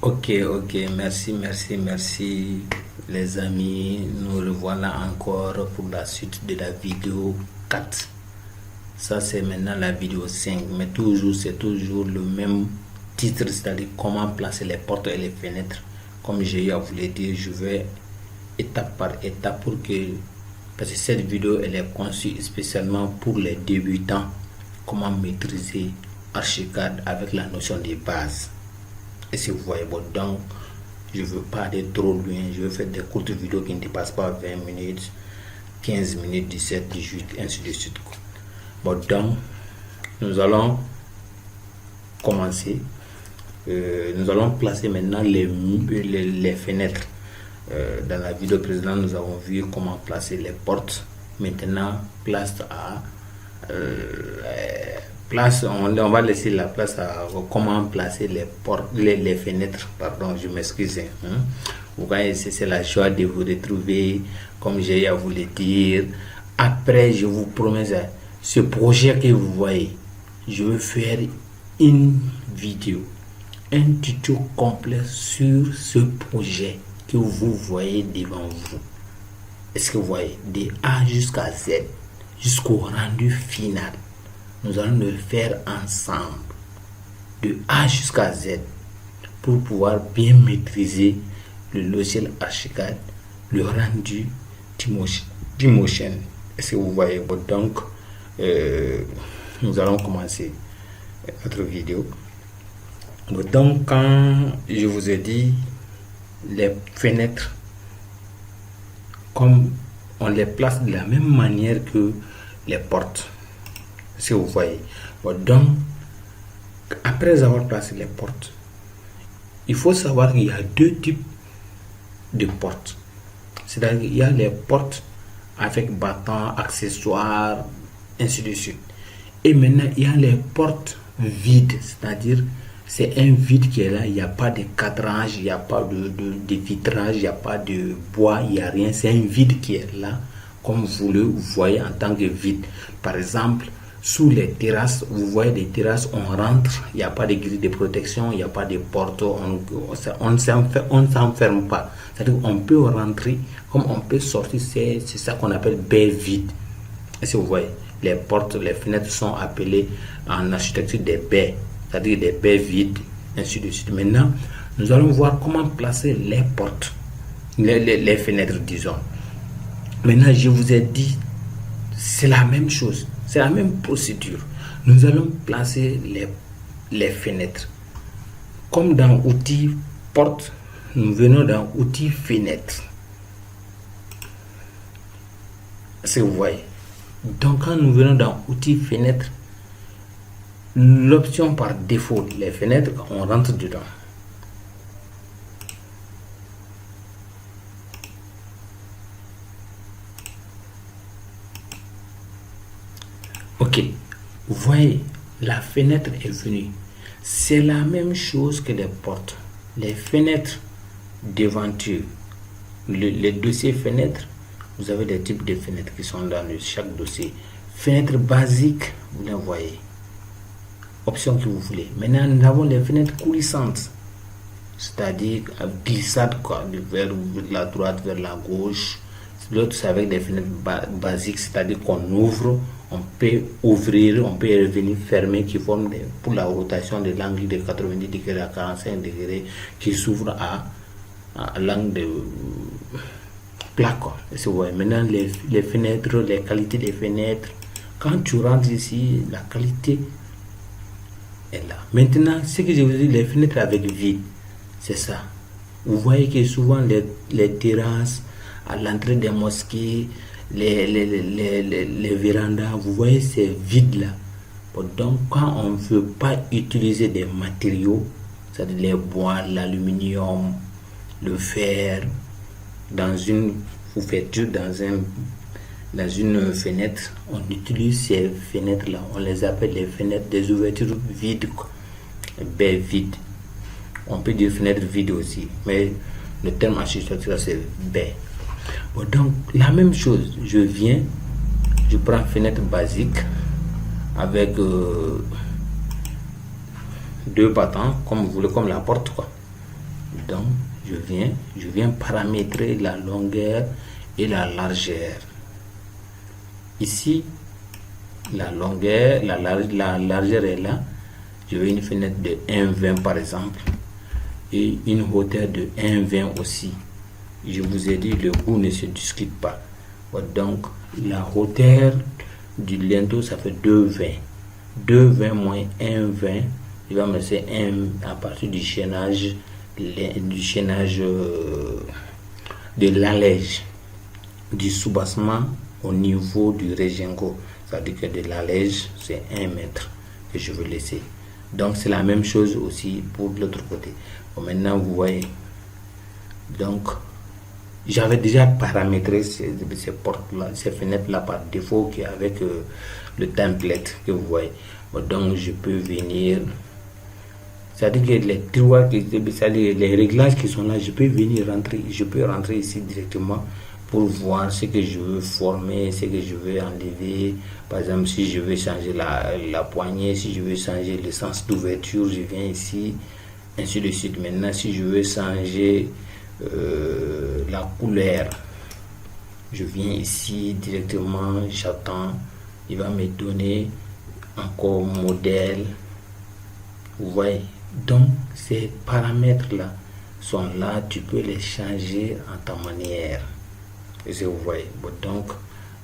Ok, merci les amis. Nous revoilà encore pour la suite de la vidéo 4. Ça c'est maintenant la vidéo 5, mais c'est toujours le même titre, c'est-à-dire comment placer les portes et les fenêtres. Comme j'ai eu à vous le dire, je vais étape par étape parce que cette vidéo elle est conçue spécialement pour les débutants. Comment maîtriser Archicad avec la notion des bases. Et si vous voyez, bon, donc, je ne veux pas aller trop loin. Je veux faire des courtes vidéos qui ne dépassent pas 20 minutes, 15 minutes, 17, 18, ainsi de suite. Bon, donc, nous allons commencer. Nous allons placer maintenant les fenêtres. Dans la vidéo précédente, nous avons vu comment placer les portes. Maintenant, on va laisser la place à comment placer les portes, les fenêtres, pardon, je m'excuse. Vous voyez, c'est la joie de vous retrouver, comme j'ai à vous le dire. Après, je vous promets, ce projet que vous voyez, je vais faire une vidéo, un tuto complet sur ce projet que vous voyez devant vous. Est-ce que vous voyez, de A jusqu'à Z, jusqu'au rendu final. Nous allons le faire ensemble, de A jusqu'à Z, pour pouvoir bien maîtriser le logiciel Archicad, le rendu Twinmotion. Est-ce que vous voyez? Donc, nous allons commencer notre vidéo. Donc, quand je vous ai dit, les fenêtres, comme on les place de la même manière que les portes. Si vous voyez. Bon, donc, après avoir placé les portes, il faut savoir qu'il y a deux types de portes. C'est-à-dire qu'il y a les portes avec bâton, accessoires, ainsi de suite. Et maintenant, il y a les portes vides. C'est-à-dire, c'est un vide qui est là. Il n'y a pas de cadrage, il n'y a pas de vitrage, il n'y a pas de bois, il n'y a rien. C'est un vide qui est là, comme vous le voyez en tant que vide. Par exemple, sous les terrasses, vous voyez des terrasses, on rentre, il n'y a pas de grille de protection, il n'y a pas de porte, on ne s'enferme pas. C'est-à-dire qu'on peut rentrer comme on peut sortir, c'est ça qu'on appelle baie vide. Et si vous voyez, les portes, les fenêtres sont appelées en architecture des baies, c'est-à-dire des baies vides, ainsi de suite. Maintenant, nous allons voir comment placer les portes, les fenêtres, disons. Maintenant, je vous ai dit, c'est la même chose. C'est la même procédure. Nous allons placer les fenêtres. Comme dans outils porte, nous venons dans outils fenêtre. Si vous voyez. Donc quand nous venons dans outils fenêtre, l'option par défaut, les fenêtres, on rentre dedans. Ok, vous voyez, la fenêtre est venue. C'est la même chose que les portes. Les fenêtres devanture, les dossiers fenêtres, vous avez des types de fenêtres qui sont dans chaque dossier. Fenêtre basique, vous les voyez. Option que vous voulez. Maintenant, nous avons les fenêtres coulissantes. C'est-à-dire glissade quoi, vers la droite, vers la gauche. L'autre, c'est avec des fenêtres basiques, c'est-à-dire qu'on ouvre, on peut ouvrir, on peut revenir fermer, qui forment pour la rotation de l'angle de 90 degrés à 45 degrés, qui s'ouvre à l'angle de plaque. Si vous voyez, maintenant, les fenêtres, les qualités des fenêtres, quand tu rentres ici, la qualité est là. Maintenant, ce que je vous dis, les fenêtres avec vide, c'est ça. Vous voyez que souvent, les terrasses, à l'entrée des mosquées, les vérandas, vous voyez ces vides là. Donc quand on ne veut pas utiliser des matériaux, c'est-à-dire les bois, l'aluminium, le fer, dans une ouverture, dans une fenêtre, on utilise ces fenêtres là, on les appelle les fenêtres des ouvertures vides, baies vides. On peut dire fenêtre vide aussi, mais le terme architectural c'est baie. Bon, donc la même chose, je prends fenêtre basique avec deux battants, comme vous voulez, comme la porte quoi. Donc, je viens paramétrer la longueur et la largeur. Ici, la longueur, la largeur est là. Je veux une fenêtre de 1,20 par exemple. Et une hauteur de 1,20 aussi. Je vous ai dit, le goût ne se discute pas. Donc, la hauteur du linteau, ça fait 2,20. 2,20 moins 1,20, il va me laisser 1 à partir du chaînage de l'allège, du soubassement au niveau du régingot. C'est-à-dire que de l'allège, c'est 1 mètre que je veux laisser. Donc, c'est la même chose aussi pour l'autre côté. Bon, maintenant, vous voyez. Donc, j'avais déjà paramétré ces portes-là, ces fenêtres-là par défaut avec le template que vous voyez. Bon, donc, je peux venir. C'est-à-dire que les tiroirs, c'est-à-dire les réglages qui sont là, je peux venir rentrer. Je peux rentrer ici directement pour voir ce que je veux former, ce que je veux enlever. Par exemple, si je veux changer la poignée, si je veux changer le sens d'ouverture, je viens ici, ainsi de suite. Maintenant, si je veux changer la couleur, je viens ici directement, j'attends, il va me donner encore modèle. Vous voyez, donc ces paramètres là sont là, tu peux les changer en ta manière. Et vous voyez, bon, donc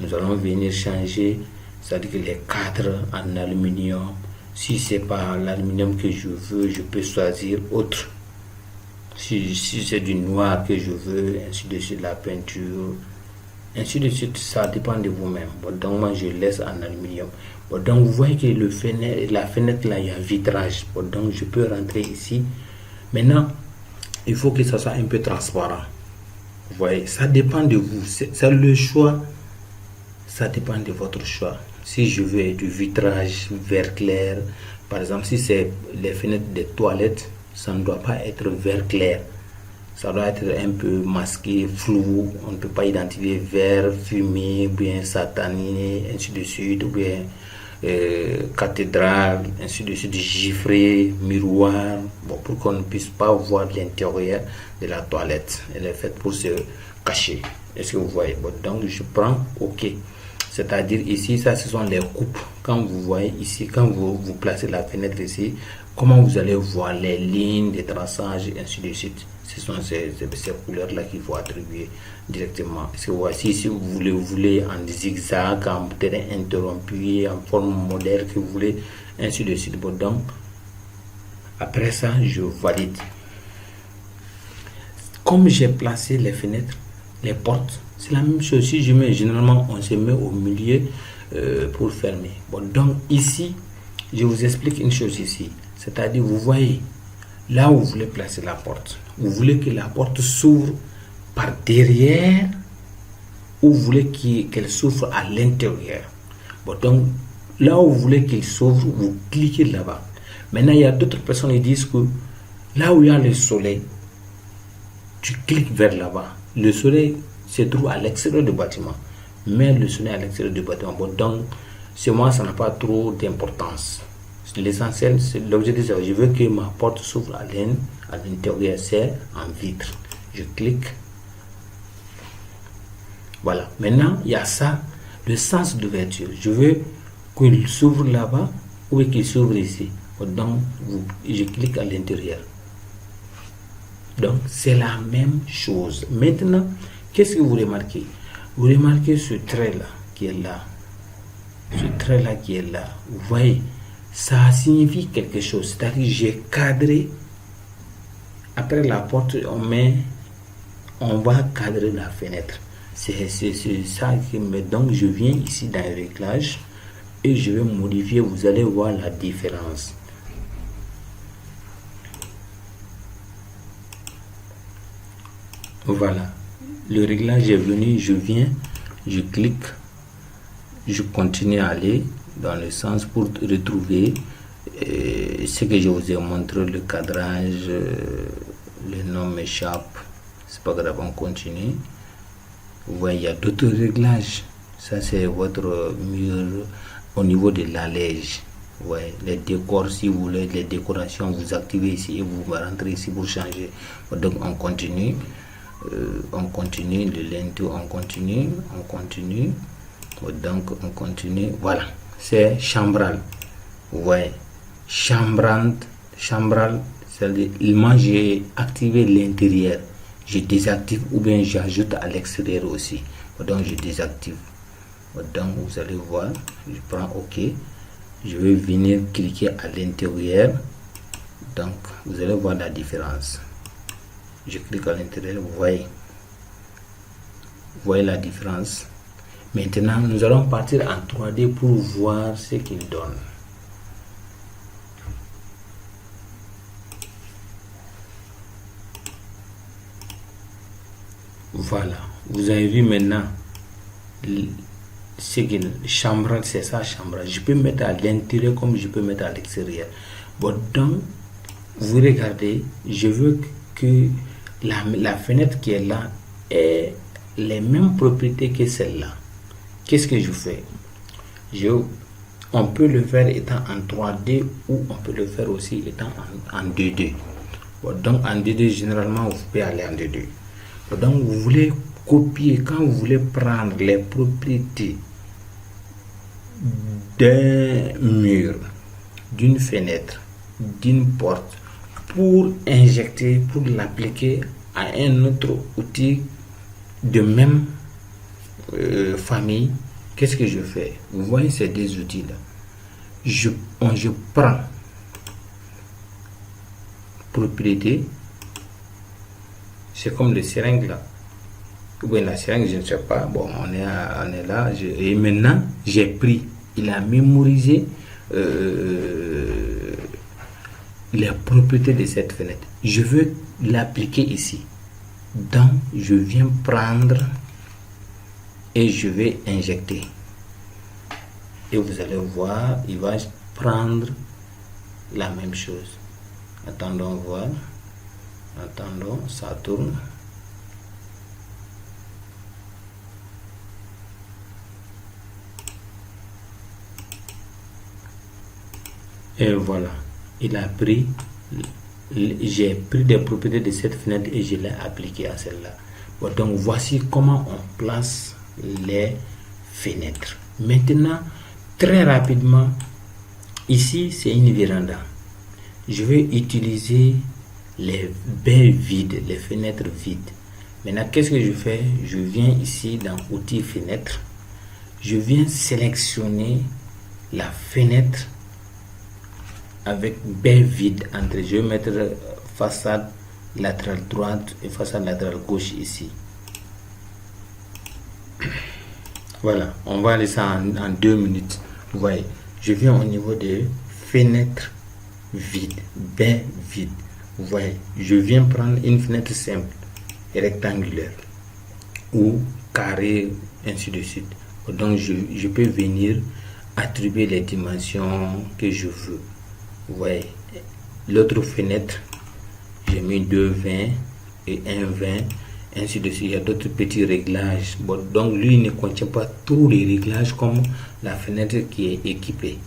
nous allons venir changer, c'est-à-dire que les cadres en aluminium. Si c'est pas l'aluminium que je veux, je peux choisir autre. Si c'est du noir que je veux, ainsi de suite, la peinture, ainsi de suite, ça dépend de vous-même. Bon, donc moi je laisse en aluminium. Bon, donc vous voyez que la fenêtre là, il y a vitrage. Bon, donc je peux rentrer ici. Maintenant, il faut que ça soit un peu transparent. Vous voyez, ça dépend de vous. C'est le choix. Ça dépend de votre choix. Si je veux du vitrage vert clair, par exemple, si c'est les fenêtres des toilettes, ça ne doit pas être vert clair. Ça doit être un peu masqué, flou. On ne peut pas identifier vert, fumé, ou bien satané, ainsi de suite, ou bien cathédrale, ainsi de suite, giffré, miroir. Bon, pour qu'on ne puisse pas voir l'intérieur de la toilette. Elle est faite pour se cacher. Est-ce que vous voyez? Bon, donc je prends OK. C'est-à-dire ici, ça ce sont les coupes. Quand vous voyez ici, quand vous placez la fenêtre ici, comment vous allez voir les lignes, les traçages, et ainsi de suite. Ce sont ces couleurs-là qu'il faut attribuer directement. Parce que voici, si vous voulez en zigzag, en terrain interrompu, en forme modèle que vous voulez, ainsi de suite. Bon, donc, après ça, je valide. Comme j'ai placé les fenêtres, les portes, c'est la même chose. Si je mets, généralement, on se met au milieu pour fermer. Bon, donc ici, je vous explique une chose ici. C'est-à-dire, vous voyez, là où vous voulez placer la porte, vous voulez que la porte s'ouvre par derrière ou vous voulez qu'elle s'ouvre à l'intérieur. Bon, donc, là où vous voulez qu'il s'ouvre, vous cliquez là-bas. Maintenant, il y a d'autres personnes qui disent que là où il y a le soleil, tu cliques vers là-bas. Le soleil se trouve à l'extérieur du bâtiment. Mais le soleil à l'extérieur du bâtiment. Bon, donc, chez moi, ça n'a pas trop d'importance. L'essentiel, c'est l'objectif, c'est que je veux que ma porte s'ouvre à l'intérieur, c'est en vitre. Je clique. Voilà. Maintenant, il y a ça, le sens d'ouverture. Je veux qu'il s'ouvre là-bas ou qu'il s'ouvre ici. Donc, je clique à l'intérieur. Donc, c'est la même chose. Maintenant, qu'est-ce que vous remarquez? Vous remarquez ce trait-là qui est là. Ce trait-là qui est là. Vous voyez, ça signifie quelque chose. C'est-à-dire que j'ai cadré. Après la porte, on va cadrer la fenêtre. C'est ça qui me... Donc, je viens ici dans le réglage et je vais modifier. Vous allez voir la différence. Voilà, le réglage est venu, je viens, je clique, je continue à aller dans le sens pour retrouver ce que je vous ai montré, le cadrage, le nom m'échappe, c'est pas grave, on continue. Vous voyez, il y a d'autres réglages, ça c'est votre mur au niveau de l'allège. Ouais, les décors, si vous voulez, les décorations, vous activez ici et vous rentrez ici pour changer. Donc on continue, le lento, on continue. Donc on continue. Voilà, c'est chambral. Vous voyez, chambral, c'est-à-dire moi j'ai activé l'intérieur. Je désactive ou bien j'ajoute à l'extérieur aussi. Donc je désactive. Donc vous allez voir, je prends OK. Je vais venir cliquer à l'intérieur. Donc vous allez voir la différence. Je clique à l'intérieur, vous voyez la différence. Maintenant nous allons partir en 3D pour voir ce qu'il donne. Voilà, vous avez vu maintenant ce que chambral, c'est ça, chambral. Je peux mettre à l'intérieur comme je peux mettre à l'extérieur. Bon, donc vous regardez, je veux que la fenêtre qui est là ait les mêmes propriétés que celle-là. Qu'est-ce que je fais? On peut le faire étant en 3D ou on peut le faire aussi étant en 2D. Bon, donc en 2D, généralement, vous pouvez aller en 2D. Donc vous voulez copier, quand vous voulez prendre les propriétés d'un mur, d'une fenêtre, d'une porte, pour injecter, pour l'appliquer à un autre outil de même famille, qu'est-ce que je fais? Vous voyez ces deux outils là, je prends propriété. C'est comme les seringues là. Ou bien la seringue, je ne sais pas. Bon, on est là. Et maintenant, j'ai pris. Il a mémorisé les propriétés de cette fenêtre. Je veux l'appliquer ici. Donc, je viens prendre et je vais injecter. Et vous allez voir, il va prendre la même chose. Attendons voir. Attendons, ça tourne. Et voilà, il a pris, j'ai pris des propriétés de cette fenêtre et je l'ai appliqué à celle-là. Bon, donc voici comment on place les fenêtres. Maintenant, très rapidement, ici c'est une véranda. Je vais utiliser les baies vides, les fenêtres vides. Maintenant, qu'est-ce que je fais? Je viens ici dans outils fenêtre. Je viens sélectionner la fenêtre avec baie vide entre. Je vais mettre façade latérale droite et façade latérale gauche ici. Voilà, on va aller ça en 2 minutes. Vous voyez, je viens au niveau de fenêtre vide, baie vide. Vous voyez, je viens prendre une fenêtre simple, rectangulaire ou carré, ainsi de suite. Donc je peux venir attribuer les dimensions que je veux. Vous voyez, l'autre fenêtre, j'ai mis 2,20 et 1,20, ainsi de suite. Il y a d'autres petits réglages. Bon, donc lui ne contient pas tous les réglages comme la fenêtre qui est équipée.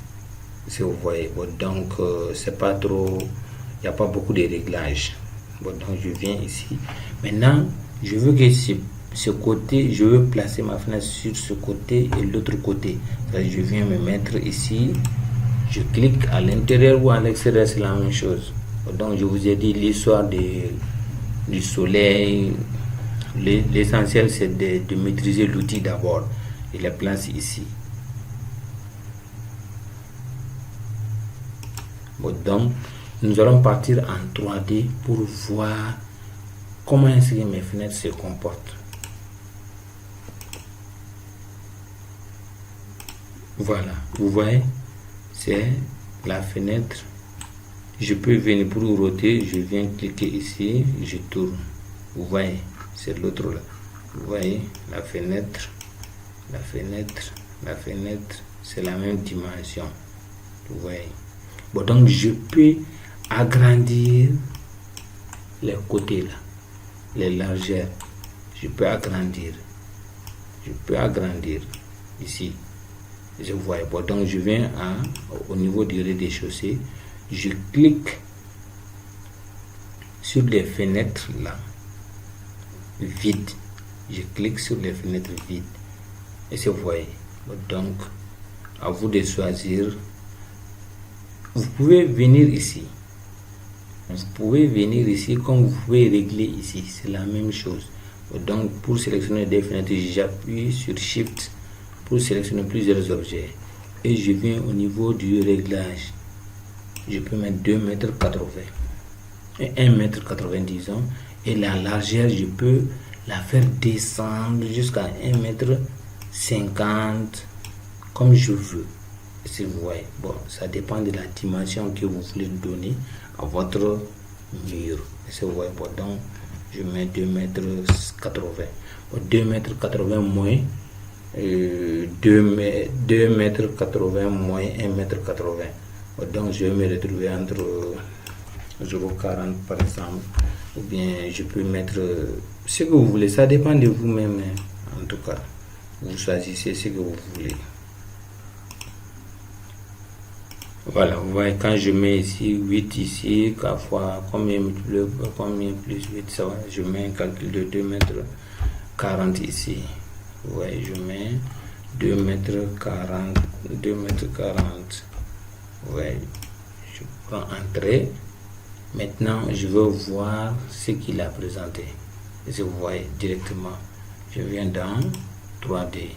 Si vous voyez, bon, donc c'est pas trop, il n'y a pas beaucoup de réglages. Bon, donc je viens ici. Maintenant, je veux que ce côté, je veux placer ma fenêtre sur ce côté et l'autre côté. Je viens me mettre ici. Je clique à l'intérieur ou à l'extérieur, c'est la même chose. Donc je vous ai dit l'histoire du soleil. L'essentiel c'est de maîtriser l'outil d'abord. Et la place ici. Bon, donc nous allons partir en 3D pour voir comment est-ce que mes fenêtres se comportent. Voilà, vous voyez, c'est la fenêtre. Je peux venir pour roter, je viens cliquer ici, je tourne. Vous voyez, c'est l'autre là. Vous voyez, la fenêtre, c'est la même dimension. Vous voyez. Bon, donc je peux agrandir les côtés là, les largeurs. Je peux agrandir ici. Je vois. Bon, donc je viens au niveau du rez-de-chaussée, je clique sur les fenêtres là, vides. Je clique sur les fenêtres vides et vous voyez. Bon, donc à vous de choisir. Vous pouvez venir ici. Vous pouvez venir ici comme vous pouvez régler ici. C'est la même chose. Donc pour sélectionner des fenêtres, j'appuie sur Shift pour sélectionner plusieurs objets. Et je viens au niveau du réglage. Je peux mettre 2,80 m et 1,80 m disons. Et la largeur, je peux la faire descendre jusqu'à 1,50 m comme je veux. Si vous voyez, bon, ça dépend de la dimension que vous voulez donner à votre mur. Si vous voyez, bon, donc je mets 2,80 m. Bon, 2,80 m moins 2,80 m moins 1,80 m. Bon, donc je vais me retrouver entre 0,40 par exemple. Ou bien je peux mettre ce que vous voulez. Ça dépend de vous-même. En tout cas, vous choisissez ce que vous voulez. Voilà, vous voyez, quand je mets ici 8 ici, fois combien plus 8, ça va, je mets un calcul de 2,40 m ici. Vous voyez, je mets 2,40 m. Vous voyez, je prends entrée. Maintenant, je veux voir ce qu'il a présenté. Et si vous voyez directement, je viens dans 3D.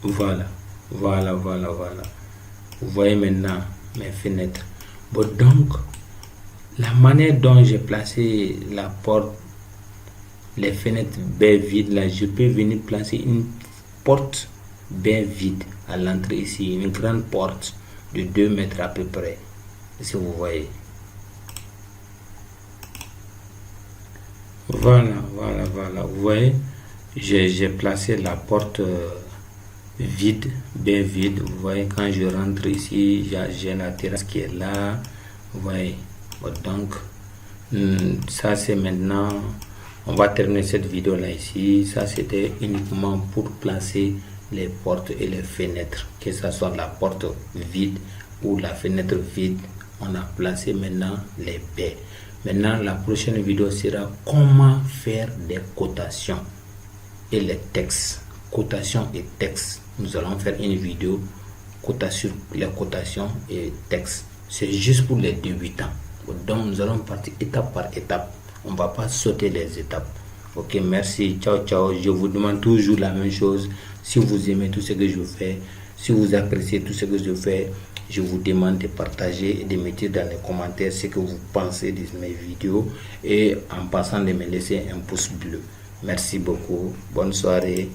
Voilà. Vous voyez maintenant mes fenêtres. Bon, donc, la manière dont j'ai placé la porte, les fenêtres baie vide là, je peux venir placer une porte baie vide à l'entrée ici, une grande porte de 2 mètres à peu près. Si vous voyez. Voilà. Vous voyez, j'ai placé la porte vide, bien vide. Vous voyez, quand je rentre ici, j'ai la terrasse qui est là. Vous voyez, donc ça c'est maintenant, on va terminer cette vidéo là ici. Ça c'était uniquement pour placer les portes et les fenêtres, que ce soit la porte vide ou la fenêtre vide. On a placé maintenant les baies. Maintenant la prochaine vidéo sera comment faire des cotations et les textes. Cotation et texte. Nous allons faire une vidéo cotation, les cotations et texte. C'est juste pour les débutants. Donc nous allons partir étape par étape. On ne va pas sauter les étapes. Ok, merci. Ciao. Je vous demande toujours la même chose. Si vous aimez tout ce que je fais, si vous appréciez tout ce que je fais, je vous demande de partager et de mettre dans les commentaires ce que vous pensez de mes vidéos et en passant de me laisser un pouce bleu. Merci beaucoup. Bonne soirée.